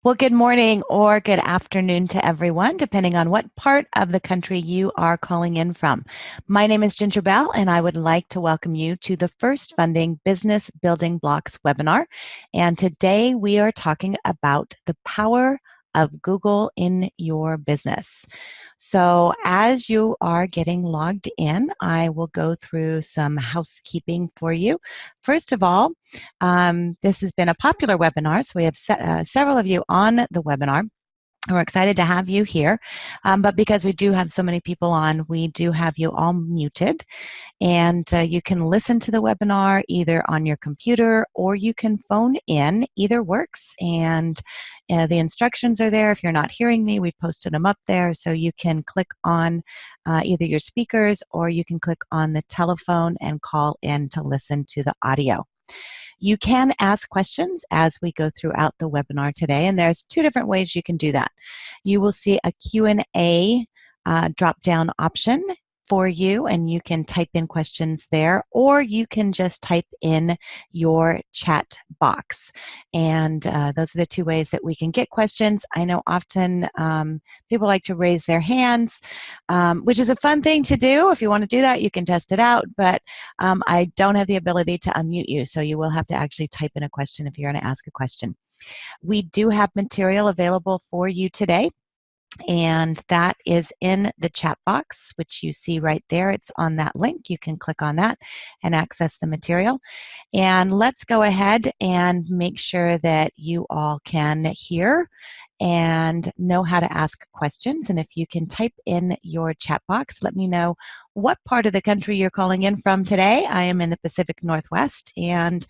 Well, good morning or good afternoon to everyone, depending on what part of the country you are calling in from. My name is Ginger Bell, and I would like to welcome you to the First Funding Business Building Blocks webinar. And today we are talking about the power of Google in your business. So as you are getting logged in, I will go through some housekeeping for you. First of all, this has been a popular webinar, so we have several of you on the webinar. We're excited to have you here, but because we do have so many people on, we do have you all muted, and you can listen to the webinar either on your computer or you can phone in. Either works, and the instructions are there. If you're not hearing me, we posted them up there, so you can click on either your speakers or you can click on the telephone and call in to listen to the audio. You can ask questions as we go throughout the webinar today, and there's two different ways you can do that. You will see a Q&A drop-down option for you, and you can type in questions there, or you can just type in your chat box. And those are the two ways that we can get questions. I know often people like to raise their hands, which is a fun thing to do. If you want to do that, you can test it out, but I don't have the ability to unmute you, so you will have to actually type in a question if you're going to ask a question. We do have material available for you today, and that is in the chat box, which you see right there. It's on that link. You can click on that and access the material. And let's go ahead and make sure that you all can hear and know how to ask questions. And if you can type in your chat box, let me know what part of the country you're calling in from today. I am in the Pacific Northwest, and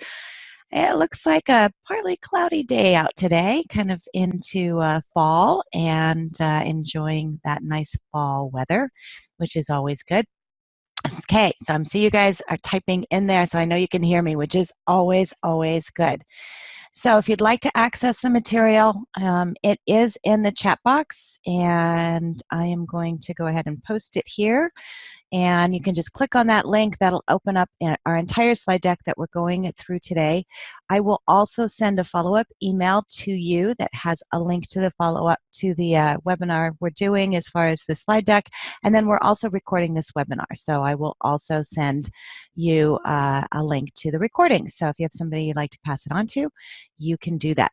it looks like a partly cloudy day out today, kind of into fall, and enjoying that nice fall weather, which is always good. Okay, so I'm seeing you guys are typing in there, so I know you can hear me, which is always, always good. So if you'd like to access the material, it is in the chat box, and I am going to go ahead and post it here. And you can just click on that link. That'll open up our entire slide deck that we're going through today. I will also send a follow-up email to you that has a link to the follow-up to the webinar we're doing as far as the slide deck. And then we're also recording this webinar. So I will also send you a link to the recording. So if you have somebody you'd like to pass it on to, you can do that.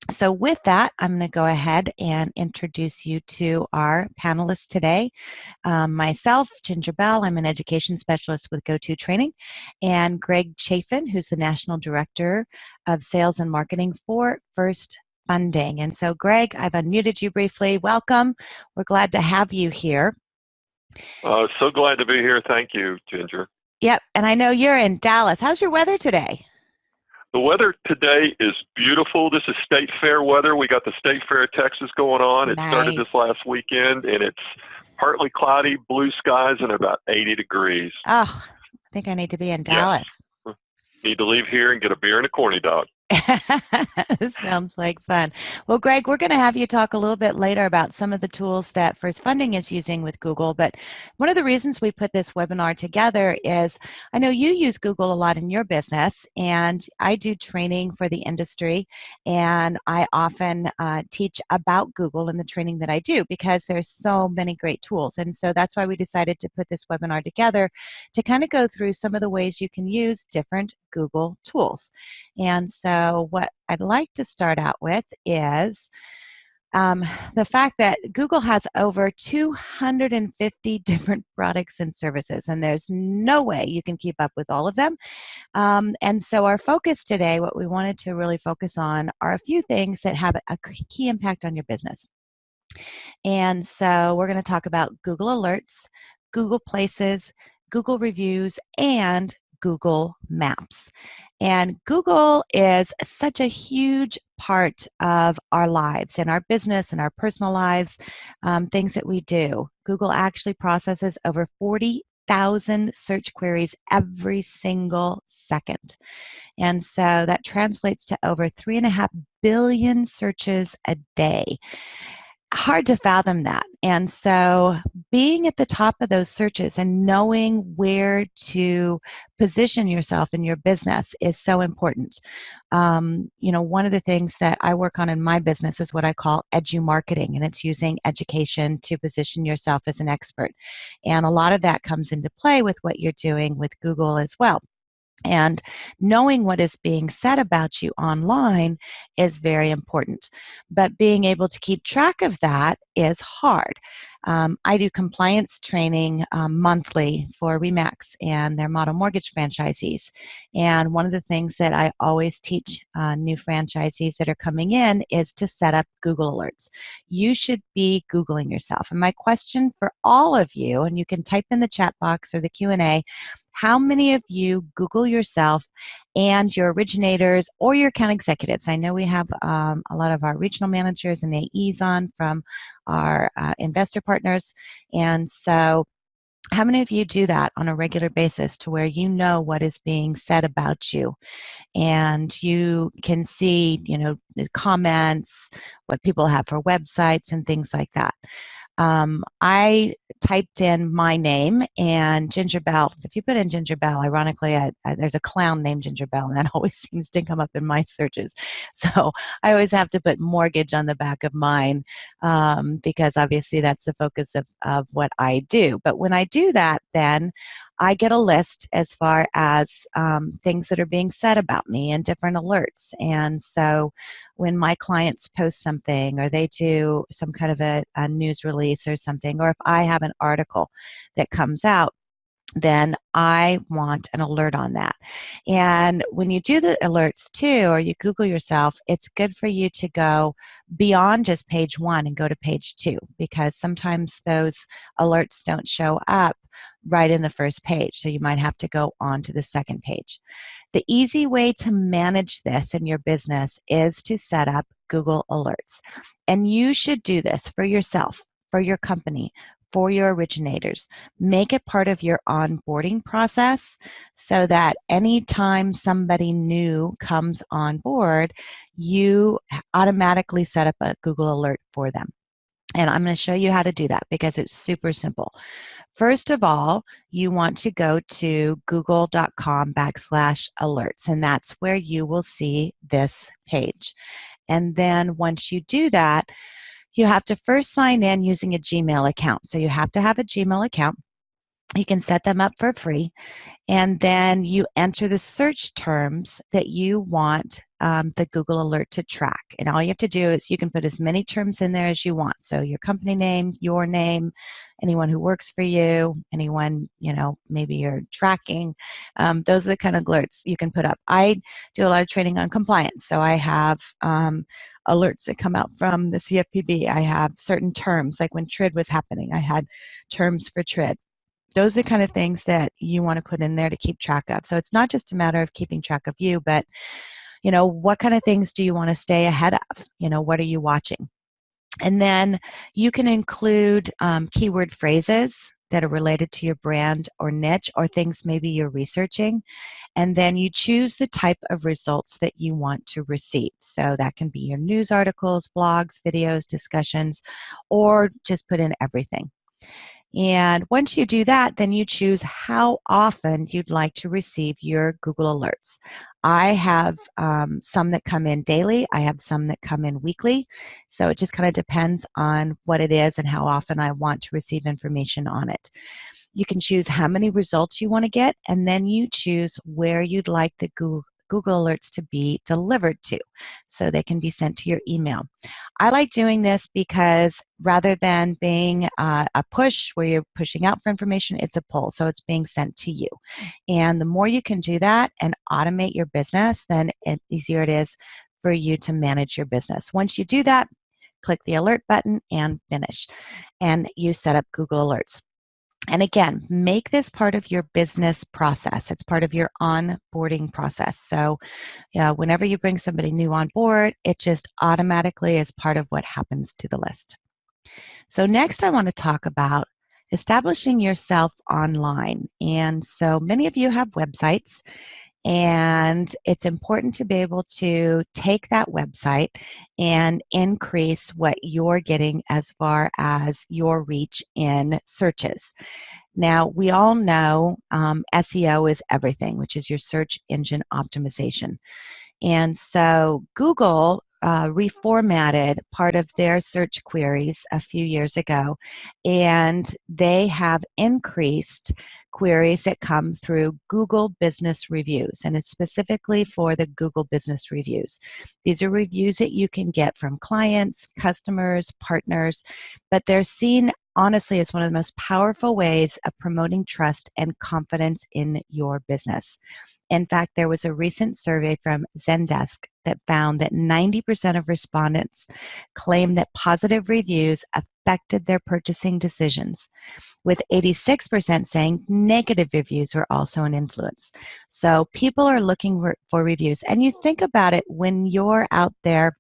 So with that, I'm going to go ahead and introduce you to our panelists today. Myself, Ginger Bell, I'm an education specialist with GoTo Training, and Greg Chaffin, who's the National Director of Sales and Marketing for FirstFunding. And so Greg, I've unmuted you briefly. Welcome. We're glad to have you here. So glad to be here. Thank you, Ginger. Yep, and I know you're in Dallas. How's your weather today? The weather today is beautiful. This is State Fair weather. We got the State Fair of Texas going on. It started this last weekend, and it's partly cloudy, blue skies, and about 80 degrees. Oh, I think I need to be in Dallas. Yes. Need to leave here and get a beer and a corny dog. Sounds like fun. Well, Greg, we're going to have you talk a little bit later about some of the tools that FirstFunding is using with Google. But one of the reasons we put this webinar together is I know you use Google a lot in your business, and I do training for the industry, and I often teach about Google in the training that I do because there's so many great tools. And so that's why we decided to put this webinar together to kind of go through some of the ways you can use different Google tools. And so what I'd like to start out with is the fact that Google has over 250 different products and services, and there's no way you can keep up with all of them. And so our focus today, what we wanted to really focus on are a few things that have a key impact on your business. And so we're going to talk about Google Alerts, Google Places, Google Reviews, and Google Maps. And Google is such a huge part of our lives and our business and our personal lives, things that we do. Google actually processes over 40,000 search queries every single second. And so that translates to over 3.5 billion searches a day. hard to fathom that. And so being at the top of those searches and knowing where to position yourself in your business is so important. One of the things that I work on in my business is what I call edu marketing, and it's using education to position yourself as an expert. And a lot of that comes into play with what you're doing with Google as well. And knowing what is being said about you online is very important. But being able to keep track of that is hard. I do compliance training monthly for REMAX and their model mortgage franchisees. And one of the things that I always teach new franchisees that are coming in is to set up Google Alerts. You should be Googling yourself. And my question for all of you, and you can type in the chat box or the Q&A, how many of you Google yourself and your originators or your account executives? I know we have a lot of our regional managers and AEs on from our investor partners. And so how many of you do that on a regular basis to where you know what is being said about you? And you can see, the comments, what people have for websites and things like that. I typed in my name and Ginger Bell. If you put in Ginger Bell, ironically, there's a clown named Ginger Bell, and that always seems to come up in my searches. So I always have to put mortgage on the back of mine because obviously that's the focus of what I do. But when I do that, then I get a list as far as things that are being said about me and different alerts. And so when my clients post something or they do some kind of a news release or something, or if I have an article that comes out, then I want an alert on that. And when you do the alerts too, or you Google yourself, it's good for you to go beyond just page 1 and go to page 2, because sometimes those alerts don't show up right in the first page. So you might have to go on to the second page. The easy way to manage this in your business is to set up Google Alerts. And you should do this for yourself, for your company, for your originators. Make it part of your onboarding process so that anytime somebody new comes on board, you automatically set up a Google Alert for them. And I'm going to show you how to do that because it's super simple. First of all, you want to go to google.com/alerts, and that's where you will see this page. And then once you do that, you have to first sign in using a Gmail account. So you have to have a Gmail account. You can set them up for free. And then you enter the search terms that you want the Google Alert to track. And all you have to do is you can put as many terms in there as you want. So your company name, your name, anyone who works for you, anyone, maybe you're tracking. Those are the kind of alerts you can put up. I do a lot of training on compliance. So I have alerts that come out from the CFPB. I have certain terms, like when TRID was happening, I had terms for TRID. Those are the kind of things that you want to put in there to keep track of. So it's not just a matter of keeping track of you, but, what kind of things do you want to stay ahead of? What are you watching? And then you can include keyword phrases that are related to your brand or niche or things maybe you're researching. And then you choose the type of results that you want to receive. So that can be your news articles, blogs, videos, discussions, or just put in everything. And once you do that, then you choose how often you'd like to receive your Google Alerts. I have some that come in daily. I have some that come in weekly. So it just kind of depends on what it is and how often I want to receive information on it. You can choose how many results you want to get, and then you choose where you'd like the Google Alerts to be delivered to, so they can be sent to your email. I like doing this because rather than being a push where you're pushing out for information, it's a pull, so it's being sent to you. And the more you can do that and automate your business, then the easier it is for you to manage your business. Once you do that, click the alert button and finish. And you set up Google Alerts. And again, make this part of your business process. It's part of your onboarding process. So whenever you bring somebody new on board, it just automatically is part of what happens to the list. So next I want to talk about establishing yourself online. And so many of you have websites, And it's important to be able to take that website and increase what you're getting as far as your reach in searches. Now, we all know SEO is everything, which is your search engine optimization. And so Google reformatted part of their search queries a few years ago, and they have increased queries that come through Google Business Reviews, and it's specifically for the Google Business Reviews. These are reviews that you can get from clients, customers, partners, but they're seen honestly as one of the most powerful ways of promoting trust and confidence in your business. In fact, there was a recent survey from Zendesk that found that 90% of respondents claim that positive reviews affected their purchasing decisions, with 86% saying negative reviews were also an influence. So people are looking for reviews. And you think about it when you're out there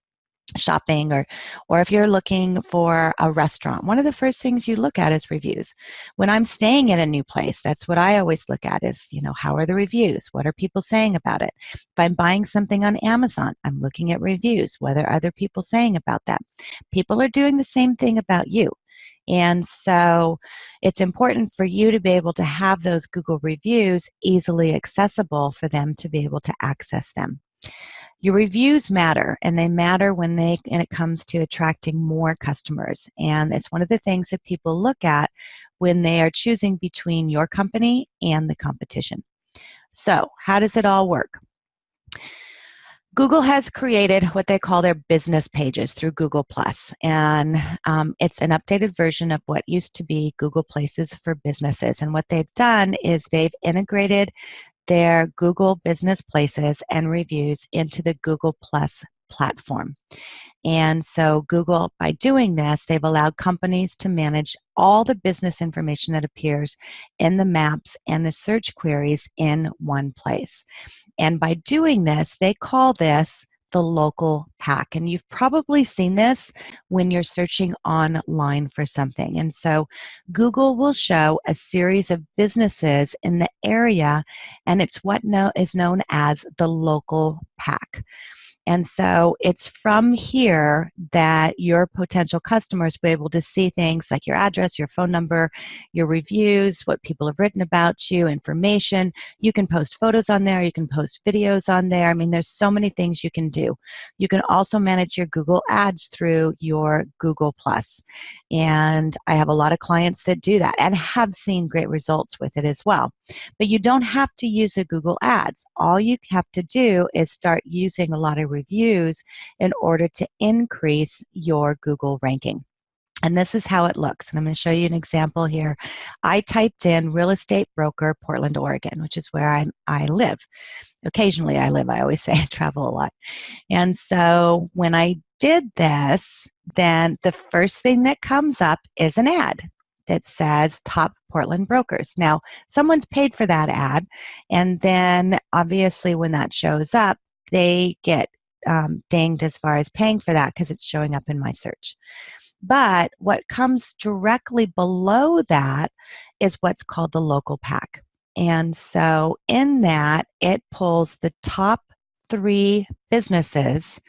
shopping, or if you're looking for a restaurant, one of the first things you look at is reviews. When I'm staying in a new place, that's what I always look at is, how are the reviews? What are people saying about it? If I'm buying something on Amazon, I'm looking at reviews. What are other people saying about that? People are doing the same thing about you. And so it's important for you to be able to have those Google reviews easily accessible for them to be able to access them. Your reviews matter, and they matter when it comes to attracting more customers. And it's one of the things that people look at when they are choosing between your company and the competition. So, how does it all work? Google has created what they call their business pages through Google+, and it's an updated version of what used to be Google Places for businesses. And what they've done is they've integrated their Google Business Places and reviews into the Google Plus platform. And so Google, by doing this, they've allowed companies to manage all the business information that appears in the maps and the search queries in one place. And by doing this, they call this the local pack. And you've probably seen this when you're searching online for something. And so Google will show a series of businesses in the area, and it's what is known as the local pack. And so it's from here that your potential customers will be able to see things like your address, your phone number, your reviews, what people have written about you, information. You can post photos on there. You can post videos on there. I mean, there's so many things you can do. You can also manage your Google Ads through your Google+. And I have a lot of clients that do that and have seen great results with it as well. But you don't have to use a Google Ads. All you have to do is start using a lot of reviews in order to increase your Google ranking. And this is how it looks. And I'm going to show you an example here. I typed in real estate broker, Portland, Oregon, which is where I live. Occasionally I live. I always say I travel a lot. And so when I did this, then the first thing that comes up is an ad that says top Portland brokers. Now, someone's paid for that ad. And then obviously when that shows up, they get dinged as far as paying for that because it's showing up in my search. But what comes directly below that is what's called the local pack. And so in that, it pulls the top 3 businesses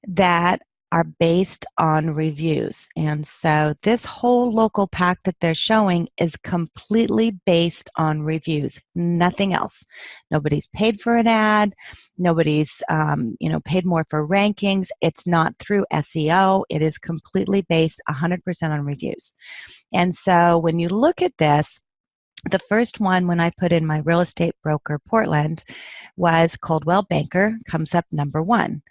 that are based on reviews. And so this whole local pack that they're showing is completely based on reviews, nothing else. Nobody's paid for an ad. Nobody's paid more for rankings. It's not through SEO. It is completely based 100% on reviews. And so when you look at this, the first one, when I put in my real estate broker Portland, was Coldwell Banker, comes up number 1.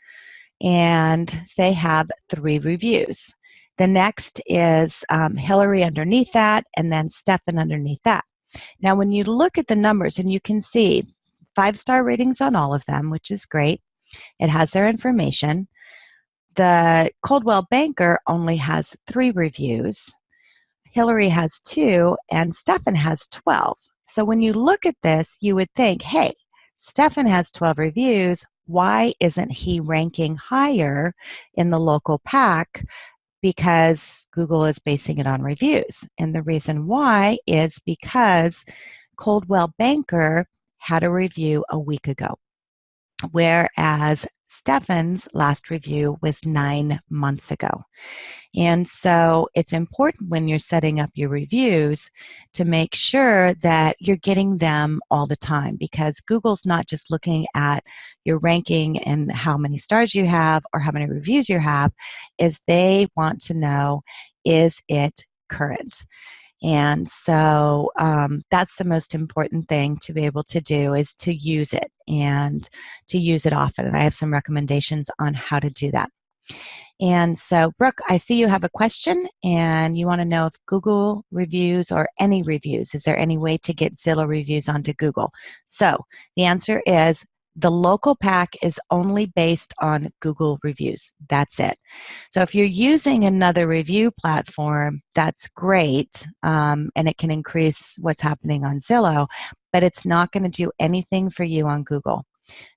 And they have 3 reviews. The next is Hillary underneath that, and then Stefan underneath that. Now, when you look at the numbers, and you can see 5-star ratings on all of them, which is great. It has their information. The Coldwell Banker only has 3 reviews. Hillary has 2, and Stefan has 12. So when you look at this, you would think, hey, Stefan has 12 reviews. Why isn't he ranking higher in the local pack? Because Google is basing it on reviews. And the reason why is because Coldwell Banker had a review a week ago, whereas Stefan's last review was 9 months ago. And so it's important when you're setting up your reviews to make sure that you're getting them all the time, because Google's not just looking at your ranking and how many stars you have or how many reviews you have, is they want to know, is it current? And so that's the most important thing to be able to do, is to use it and to use it often. And I have some recommendations on how to do that. And so, Brooke, I see you have a question and you want to know if Google reviews or any reviews, is there any way to get Zillow reviews onto Google? So the answer is the local pack is only based on Google reviews. That's it. So if you're using another review platform, that's great, and it can increase what's happening on Zillow, but it's not going to do anything for you on Google.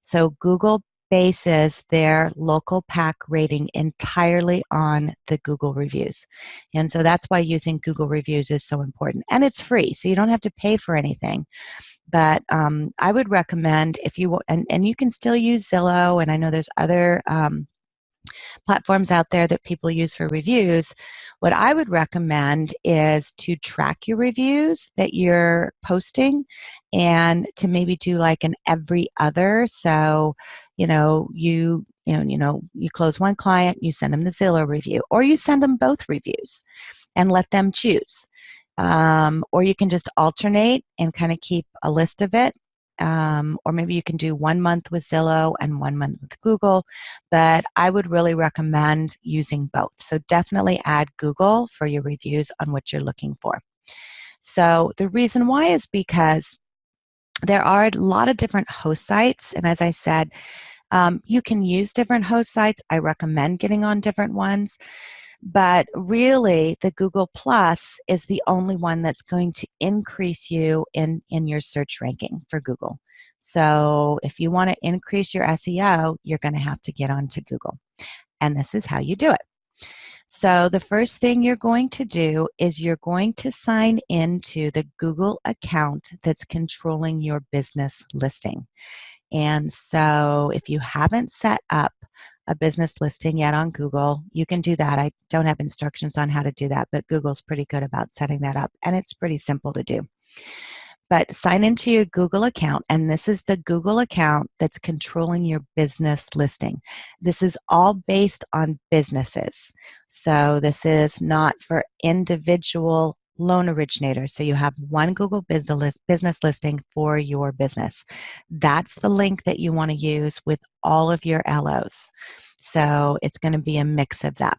So Google bases their local pack rating entirely on the Google reviews. And so that's why using Google reviews is so important. And it's free, so you don't have to pay for anything. But I would recommend, if you, and you can still use Zillow, and I know there's other platforms out there that people use for reviews. What I would recommend is to track your reviews that you're posting, and to maybe do like an every other. So, you close one client, you send them the Zillow review, or you send them both reviews and let them choose. Or you can just alternate and kind of keep a list of it. Or maybe you can do 1 month with Zillow and 1 month with Google, but I would really recommend using both. So definitely add Google for your reviews on what you're looking for. So the reason why is because there are a lot of different host sites, and as I said, you can use different host sites. I recommend getting on different ones. But really, the Google Plus is the only one that's going to increase you in your search ranking for Google. So if you want to increase your SEO, you're going to have to get onto Google. And this is how you do it. So the first thing you're going to do is you're going to sign into the Google account that's controlling your business listing. And so if you haven't set up a business listing yet on Google, you can do that. I don't have instructions on how to do that, but Google's pretty good about setting that up, and it's pretty simple to do. But sign into your Google account, and this is the Google account that's controlling your business listing. This is all based on businesses. So this is not for individual loan originators. So you have one Google business listing for your business. That's the link that you want to use with all of your LOs. So it's going to be a mix of that.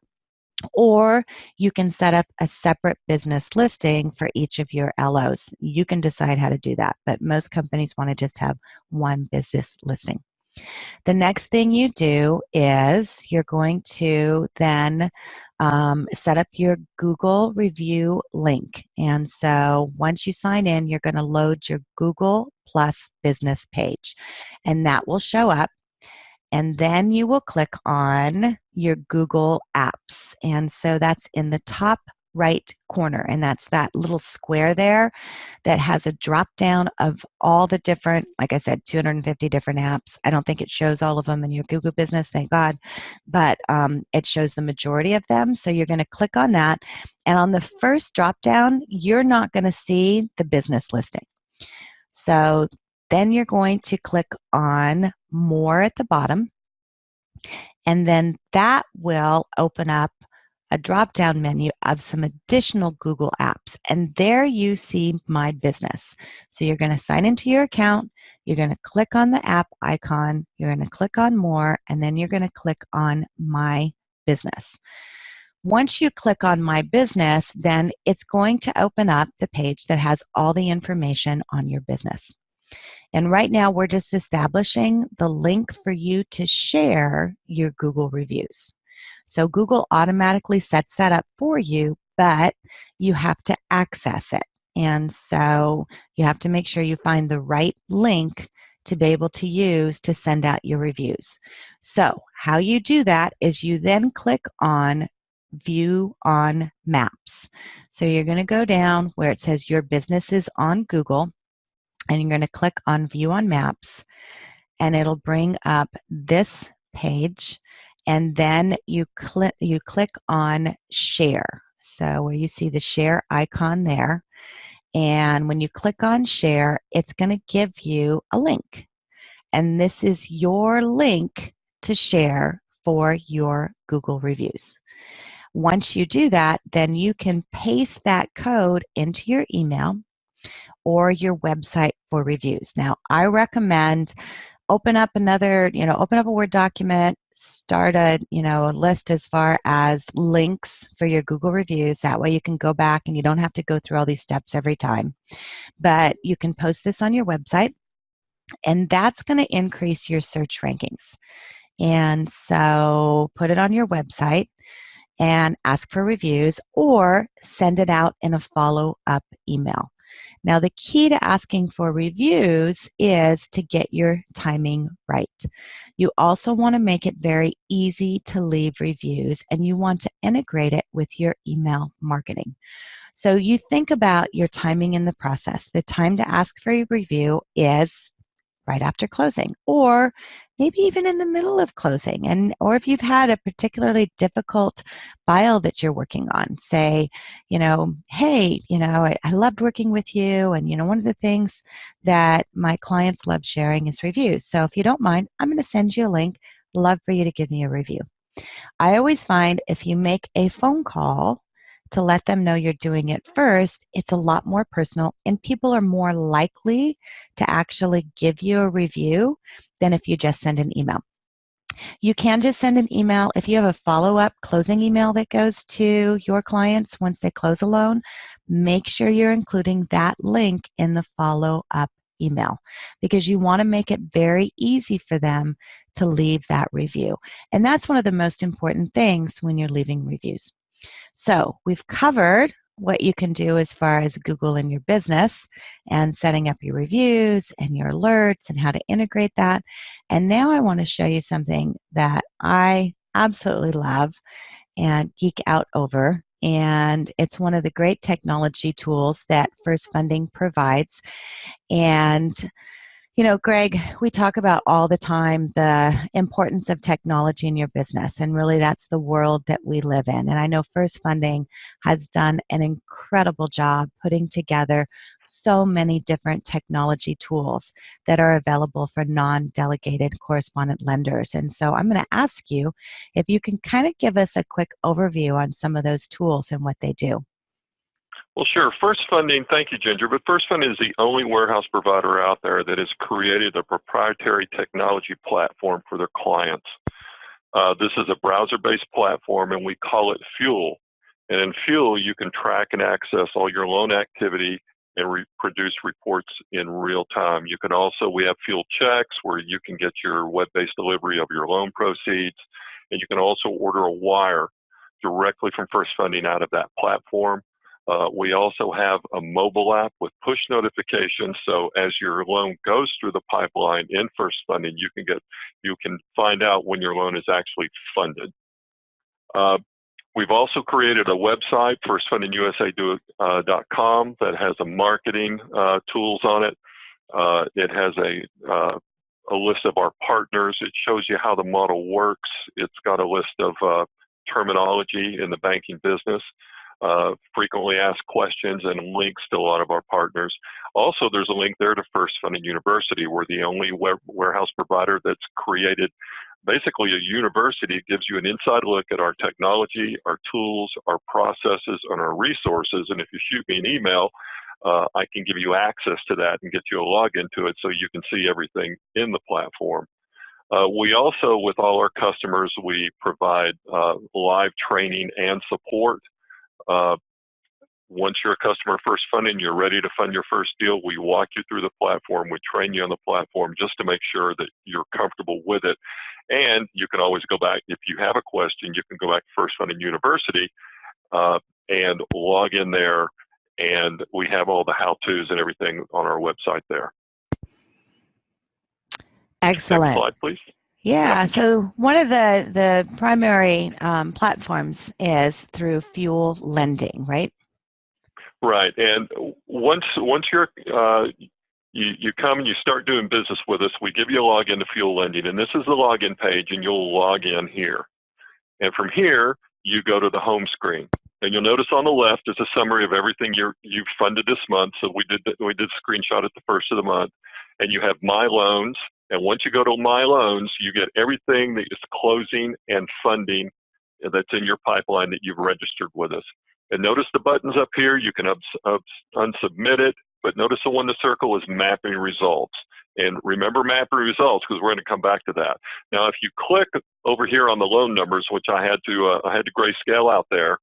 Or you can set up a separate business listing for each of your LOs. You can decide how to do that, but most companies want to just have one business listing. The next thing you do is you're going to then set up your Google review link. And so once you sign in, you're going to load your Google Plus business page, and that will show up. And then you will click on your Google Apps. And so that's in the top right corner, and that's that little square there that has a drop down of all the different, like I said, 250 different apps. I don't think it shows all of them in your Google business, thank God, but it shows the majority of them. So you're going to click on that, and on the first drop down, you're not going to see the business listing. So then you're going to click on More at the bottom, and then that will open up a drop-down menu of some additional Google apps. And there you see My Business. So you're going to sign into your account, you're going to click on the app icon, you're going to click on More, and then you're going to click on My Business. Once you click on My Business, then it's going to open up the page that has all the information on your business. And right now, we're just establishing the link for you to share your Google reviews. So Google automatically sets that up for you, but you have to access it. And so you have to make sure you find the right link to be able to use to send out your reviews. So how you do that is you then click on View on Maps. So you're going to go down where it says your business is on Google. and you're going to click on View on Maps, and it'll bring up this page, and then you click on Share. So where you see the share icon there, and when you click on Share, it's going to give you a link. And this is your link to share for your Google reviews. Once you do that, then you can paste that code into your email or your website for reviews. Now, I recommend open up a Word document, start a list as far as links for your Google reviews. That way you can go back and you don't have to go through all these steps every time. But you can post this on your website, and that's going to increase your search rankings. And so put it on your website and ask for reviews, or send it out in a follow-up email. Now, the key to asking for reviews is to get your timing right. You also want to make it very easy to leave reviews, and you want to integrate it with your email marketing. So you think about your timing in the process. The time to ask for a review is right after closing, or maybe even in the middle of closing, or if you've had a particularly difficult file that you're working on, say, hey, I loved working with you, and one of the things that my clients love sharing is reviews. So if you don't mind, I'm going to send you a link. Love for you to give me a review. I always find if you make a phone call to let them know you're doing it first, it's a lot more personal, and people are more likely to actually give you a review than if you just send an email. You can just send an email. If you have a follow-up closing email that goes to your clients once they close a loan, make sure you're including that link in the follow-up email, because you want to make it very easy for them to leave that review. And that's one of the most important things when you're leaving reviews. So we've covered what you can do as far as Google in your business and setting up your reviews and your alerts and how to integrate that. And now I want to show you something that I absolutely love and geek out over. And it's one of the great technology tools that FirstFunding provides. And Greg, we talk about all the time the importance of technology in your business, and really that's the world that we live in. And I know FirstFunding has done an incredible job putting together so many different technology tools that are available for non-delegated correspondent lenders. And so I'm going to ask you if you can kind of give us a quick overview on some of those tools and what they do. Well, sure. FirstFunding, thank you, Ginger, but FirstFunding is the only warehouse provider out there that has created a proprietary technology platform for their clients. This is a browser-based platform, and we call it FUEL. And in FUEL, you can track and access all your loan activity and produce reports in real time. You can also, we have FUEL checks where you can get your web-based delivery of your loan proceeds, and you can also order a wire directly from FirstFunding out of that platform. We also have a mobile app with push notifications, so as your loan goes through the pipeline in FirstFunding, you can find out when your loan is actually funded. We've also created a website, FirstFundingUSA.com, that has a marketing tools on it. It has a list of our partners. It shows you how the model works. It's got a list of terminology in the banking business. Frequently asked questions, and links to a lot of our partners. Also, there's a link there to FirstFunding University. We're the only warehouse provider that's created basically a university. It gives you an inside look at our technology, our tools, our processes, and our resources. And if you shoot me an email, I can give you access to that and get you a login to it so you can see everything in the platform. We also, with all our customers, we provide live training and support. Once you're a customer of FirstFunding, you're ready to fund your first deal, we walk you through the platform, we train you on the platform just to make sure that you're comfortable with it. And you can always go back, if you have a question, you can go back to FirstFunding University and log in there, and we have all the how-tos and everything on our website there. Excellent. Next slide, please. Yeah, so one of the primary platforms is through FUEL lending, right? Right, and once you're You come and you start doing business with us. We give you a login to Fuel Lending, and this is the login page, and you'll log in here. And from here, you go to the home screen. And you'll notice on the left is a summary of everything you've funded this month. So we did screenshot at the first of the month. And you have My Loans. And once you go to My Loans, you get everything that is closing and funding that's in your pipeline that you've registered with us. And notice the buttons up here. You can unsubmit it. But notice the one to circle is mapping results. And remember mapping results, because we're going to come back to that. Now, if you click over here on the loan numbers, which I had to grayscale out there,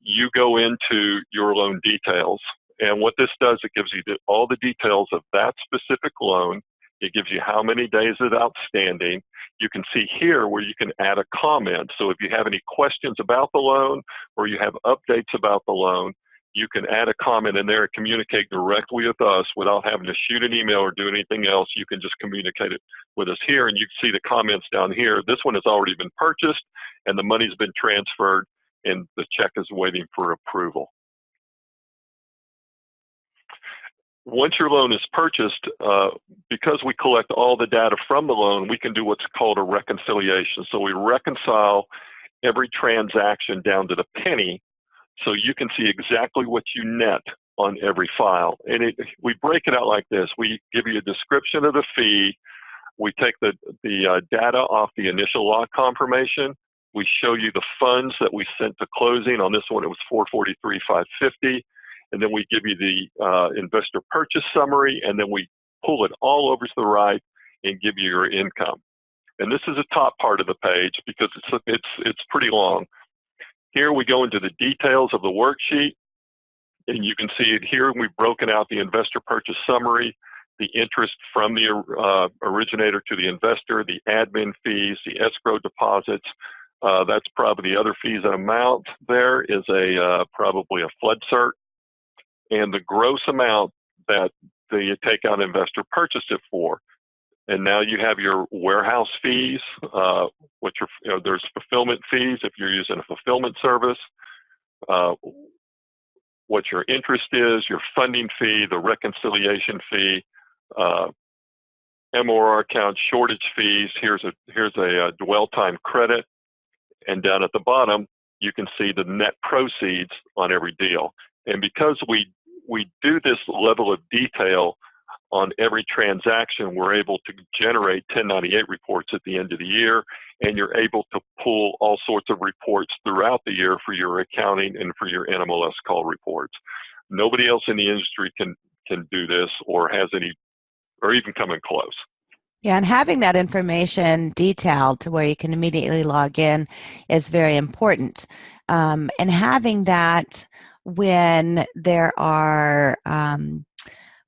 you go into your loan details. And what this does, it gives you all the details of that specific loan. It gives you how many days it's outstanding. You can see here where you can add a comment. So if you have any questions about the loan or you have updates about the loan, you can add a comment in there and communicate directly with us without having to shoot an email or do anything else. You can just communicate it with us here, and you can see the comments down here. This one has already been purchased, and the money's been transferred, and the check is waiting for approval. Once your loan is purchased, because we collect all the data from the loan, we can do what's called a reconciliation. So we reconcile every transaction down to the penny, so you can see exactly what you net on every file. And we break it out like this. We give you a description of the fee. We take the data off the initial lot confirmation. We show you the funds that we sent to closing. On this one, it was $443,550. And then we give you the investor purchase summary, and then we pull it all over to the right and give you your income. And this is the top part of the page because it's pretty long. Here we go into the details of the worksheet, and you can see it here. We've broken out the investor purchase summary, the interest from the originator to the investor, the admin fees, the escrow deposits. That's probably the other fees and amount. There is probably a flood cert, and the gross amount that the takeout investor purchased it for. And now you have your warehouse fees, which are, there's fulfillment fees if you're using a fulfillment service, what your interest is, your funding fee, the reconciliation fee, MOR account shortage fees. Here's a dwell time credit, and down at the bottom you can see the net proceeds on every deal. And because we do this level of detail on every transaction, we're able to generate 1098 reports at the end of the year, and you're able to pull all sorts of reports throughout the year for your accounting and for your NMLS call reports. Nobody else in the industry can do this or has any, or even come in close. Yeah, and having that information detailed to where you can immediately log in is very important. And having that when there are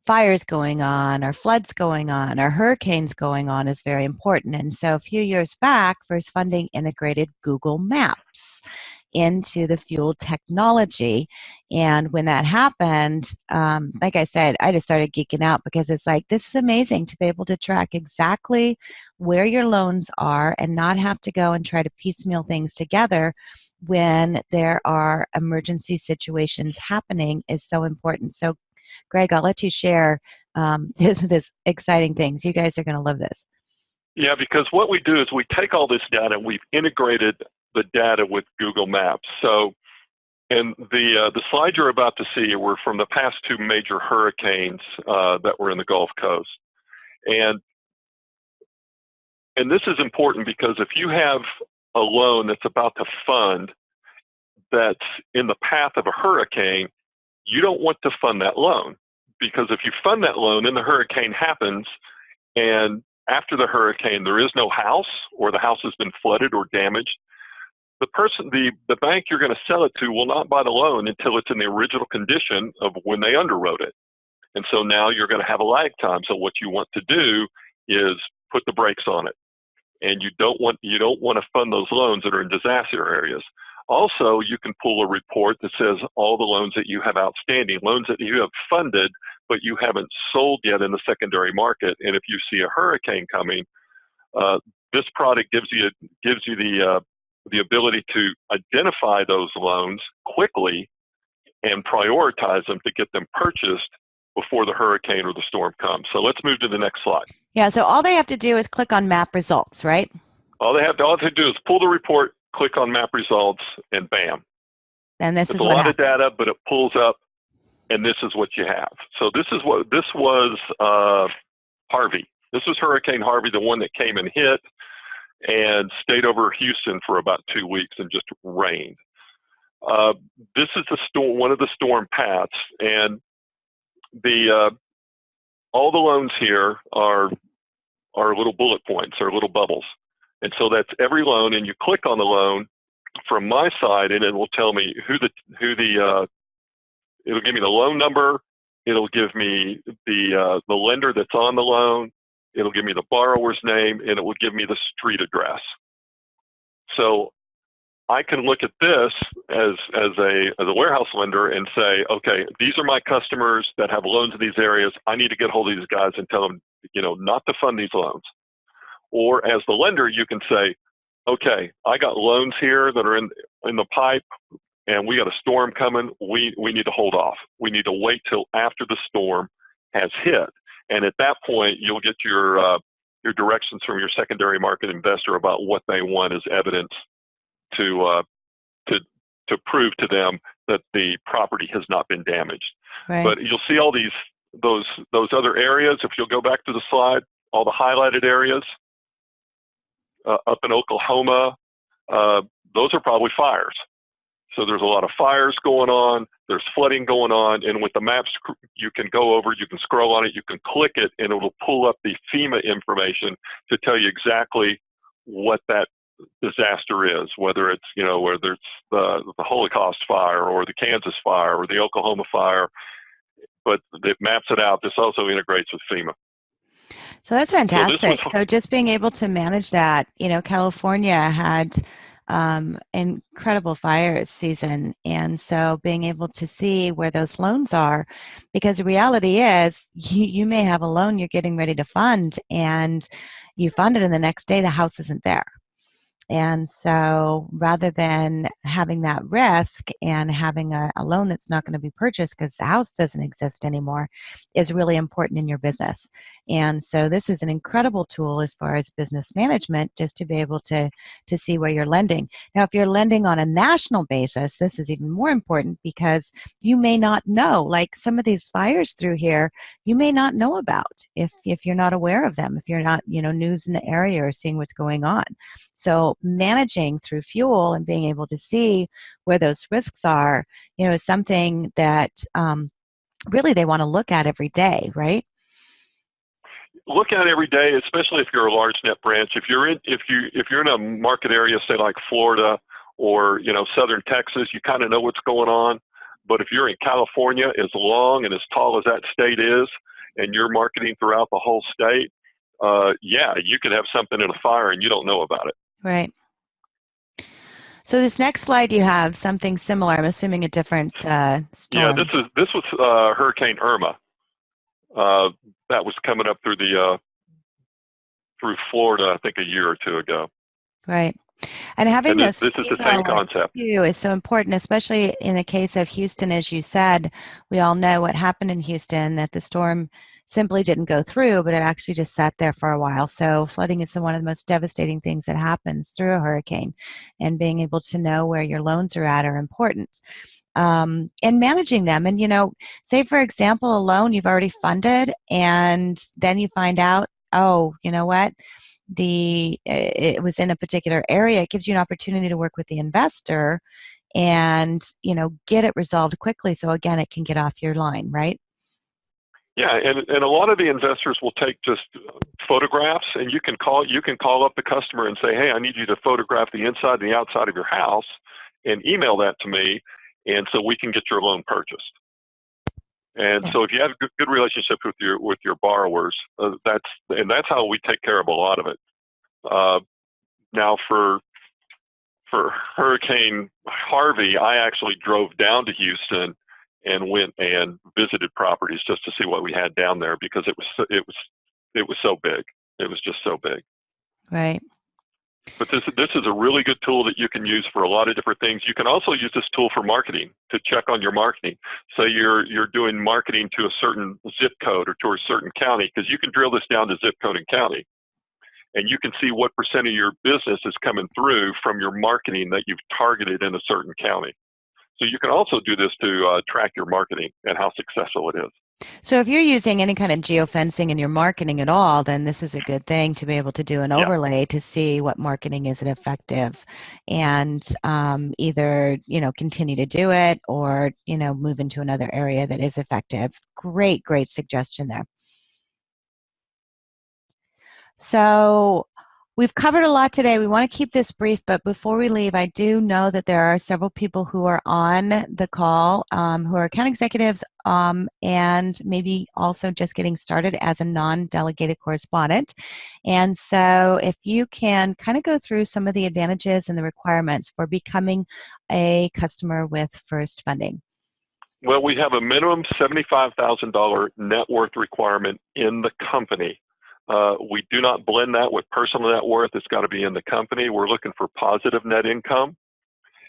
fires going on or floods going on or hurricanes going on is very important. And so a few years back, FirstFunding integrated Google Maps into the FUEL technology. And when that happened, like I said, I just started geeking out because it's like, this is amazing to be able to track exactly where your loans are and not have to go and try to piecemeal things together when there are emergency situations happening is so important. So Greg, I'll let you share this exciting things. You guys are going to love this. Yeah, because what we do is we take all this data and we've integrated the data with Google Maps. So, and the slides you're about to see were from the past two major hurricanes that were in the Gulf Coast. And this is important because if you have a loan that's about to fund that's in the path of a hurricane, you don't want to fund that loan, because if you fund that loan and the hurricane happens, and after the hurricane there is no house or the house has been flooded or damaged, the bank you're going to sell it to will not buy the loan until it's in the original condition of when they underwrote it. And so now you're going to have a lag time. So what you want to do is put the brakes on it, and you don't want to fund those loans that are in disaster areas. Also, you can pull a report that says all the loans that you have outstanding, loans that you have funded, but you haven't sold yet in the secondary market. And if you see a hurricane coming, this product gives you the ability to identify those loans quickly and prioritize them to get them purchased before the hurricane or the storm comes. So let's move to the next slide. Yeah, so all they have to do is click on map results, right? All they have to do is pull the report, click on map results, and bam. And this it's is a what lot happens. of data, but it pulls up, and this is what you have. So this was Harvey. This was Hurricane Harvey, the one that came and hit and stayed over Houston for about 2 weeks and just rained. This is the storm, one of the storm paths, and all the loans here are little bullet points or little bubbles, and so that's every loan. And you click on the loan from my side, and it will tell me it'll give me the loan number, it'll give me the lender that's on the loan, it'll give me the borrower's name, and it will give me the street address. So I can look at this as a warehouse lender and say, okay, these are my customers that have loans in these areas. I need to get hold of these guys and tell them, not to fund these loans. Or as the lender, you can say, okay, I got loans here that are in the pipe, and we got a storm coming. We need to hold off. We need to wait till after the storm has hit. And at that point, you'll get your directions from your secondary market investor about what they want as evidence to prove to them that the property has not been damaged. Right. But you'll see all those other areas. If you'll go back to the slide, all the highlighted areas up in Oklahoma, those are probably fires. So there's a lot of fires going on. There's flooding going on, and with the maps, you can go over, you can scroll on it, you can click it, and it will pull up the FEMA information to tell you exactly what that disaster is, whether it's the Holocaust fire or the Kansas fire or the Oklahoma fire, but it maps it out. This also integrates with FEMA. So that's fantastic. So just being able to manage that, California had incredible fire season, and so being able to see where those loans are, because the reality is you may have a loan you're getting ready to fund, and you fund it, and the next day the house isn't there. And so rather than having that risk and having a loan that's not going to be purchased because the house doesn't exist anymore is really important in your business. And so this is an incredible tool as far as business management, just to be able to see where you're lending. Now, if you're lending on a national basis, this is even more important because you may not know, like some of these fires through here, you may not know about if you're not aware of them, if you're not, news in the area or seeing what's going on. So managing through FUEL and being able to see where those risks are, is something that really they want to look at every day, right? Look at it every day, especially if you're a large net branch. If you're in a market area, say like Florida or southern Texas, you kind of know what's going on. But if you're in California, as long and as tall as that state is, and you're marketing throughout the whole state, you could have something in a fire and you don't know about it. Right. So this next slide, you have something similar. I'm assuming a different storm. Yeah, this was Hurricane Irma. That was coming up through Florida, I think a year or two ago. Right. And having this is the same concept is so important, especially in the case of Houston. As you said, we all know what happened in Houston, that the storm simply didn't go through, but it actually just sat there for a while. So flooding is one of the most devastating things that happens through a hurricane, and being able to know where your loans are at are important. And managing them. And, say, for example, a loan you've already funded, and then you find out, oh, you know what? It was in a particular area. It gives you an opportunity to work with the investor and, get it resolved quickly. So again, it can get off your line, right? Yeah, and a lot of the investors will take just photographs, and you can call up the customer and say, hey, I need you to photograph the inside and the outside of your house, and email that to me, and so we can get your loan purchased. And so if you have a good relationship with your borrowers, that's how we take care of a lot of it. Now for Hurricane Harvey, I actually drove down to Houston and went and visited properties just to see what we had down there, because it was so big. It was just so big. Right. But this is a really good tool that you can use for a lot of different things. You can also use this tool for marketing, to check on your marketing. Say you're doing marketing to a certain zip code or to a certain county, because you can drill this down to zip code and county. And you can see what % of your business is coming through from your marketing that you've targeted in a certain county. So you can also do this to track your marketing and how successful it is. So if you're using any kind of geofencing in your marketing at all, then this is a good thing to be able to do an overlay to see what marketing is effective, and either, continue to do it or, move into another area that is effective. Great suggestion there. So we've covered a lot today. We want to keep this brief, but before we leave, I do know that there are several people who are on the call who are account executives and maybe also just getting started as a non-delegated correspondent. And so if you can kind of go through some of the advantages and the requirements for becoming a customer with FirstFunding. Well, we have a minimum $75,000 net worth requirement in the company. We do not blend that with personal net worth. It's got to be in the company. We're looking for positive net income.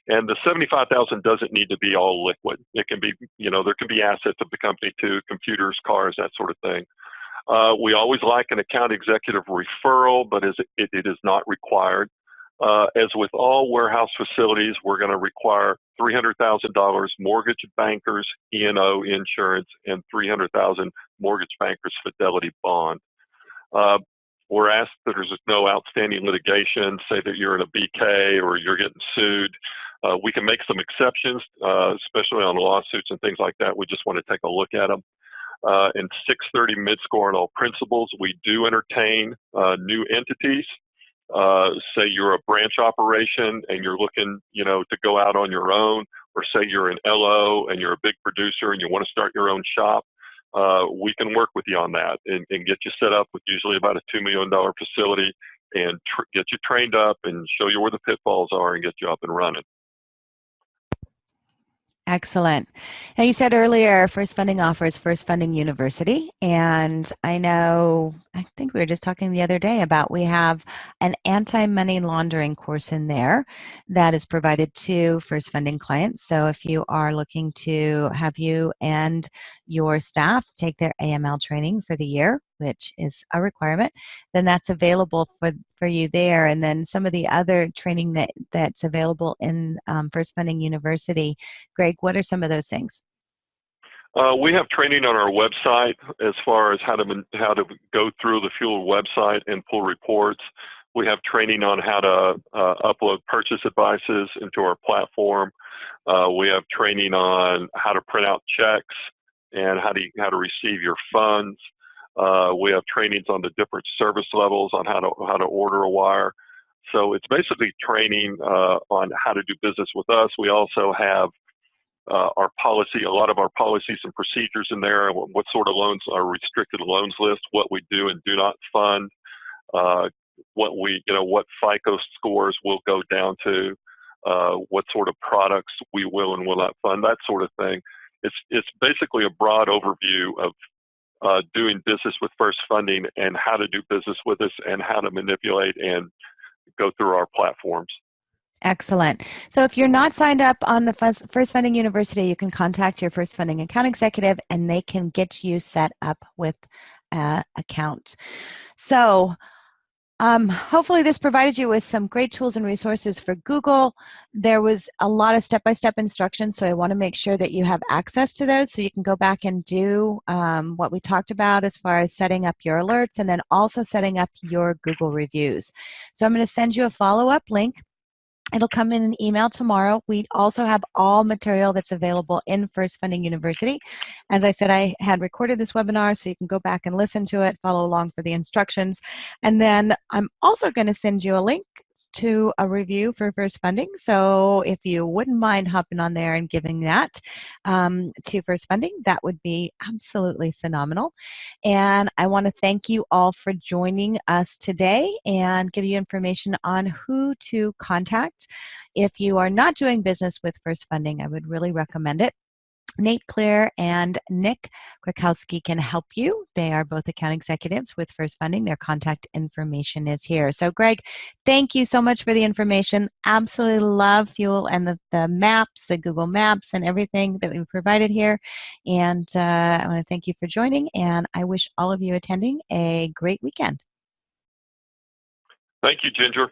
And the $75,000 doesn't need to be all liquid. It can be, there can be assets of the company too, computers, cars, that sort of thing. We always like an account executive referral, but it is not required. As with all warehouse facilities, we're going to require $300,000 mortgage bankers, E&O insurance, and $300,000 mortgage bankers fidelity bond. We're asked that there's no outstanding litigation, say that you're in a BK or you're getting sued. We can make some exceptions, especially on lawsuits and things like that. We just want to take a look at them. And 630 mid-score on all principles. We do entertain new entities. Say you're a branch operation and you're looking, to go out on your own, or say you're an LO and you're a big producer and you want to start your own shop. We can work with you on that and get you set up with usually about a $2 million facility and get you trained up and show you where the pitfalls are and get you up and running. Excellent. Now, you said earlier FirstFunding offers FirstFunding University, and I think we were just talking the other day about we have an anti-money laundering course in there that is provided to FirstFunding clients. So if you are looking to have you and your staff take their AML training for the year, which is a requirement, then that's available for you there. And then some of the other training that's available in FirstFunding University. Greg, what are some of those things? We have training on our website as far as how to go through the FUEL website and pull reports. We have training on how to upload purchase advices into our platform. We have training on how to print out checks and how to receive your funds. We have trainings on the different service levels on how to order a wire. So it's basically training on how to do business with us. We also have our policy, a lot of our policies and procedures in there, what sort of loans are restricted loans list, what we do and do not fund, what FICO scores will go down to, what sort of products we will and will not fund, that sort of thing. It's basically a broad overview of doing business with FirstFunding and how to do business with us and how to manipulate and go through our platforms. Excellent. So if you're not signed up on the FirstFunding University, you can contact your FirstFunding account executive and they can get you set up with an account. So hopefully this provided you with some great tools and resources for Google. There was a lot of step-by-step instructions, so I want to make sure that you have access to those so you can go back and do what we talked about as far as setting up your alerts and then also setting up your Google reviews. So I'm going to send you a follow-up link. It'll come in an email tomorrow. We also have all material that's available in FirstFunding University. As I said, I had recorded this webinar, so you can go back and listen to it, follow along for the instructions. And then I'm also going to send you a link to a review for FirstFunding. So if you wouldn't mind hopping on there and giving that to FirstFunding, that would be absolutely phenomenal. And I want to thank you all for joining us today and give you information on who to contact. If you are not doing business with FirstFunding, I would really recommend it. Nate Clear and Nick Krakowski can help you. They are both account executives with FirstFunding. Their contact information is here. So Greg, thank you so much for the information. Absolutely love Fuel and the maps, the Google Maps and everything that we provided here. And I want to thank you for joining, and I wish all of you attending a great weekend. Thank you, Ginger.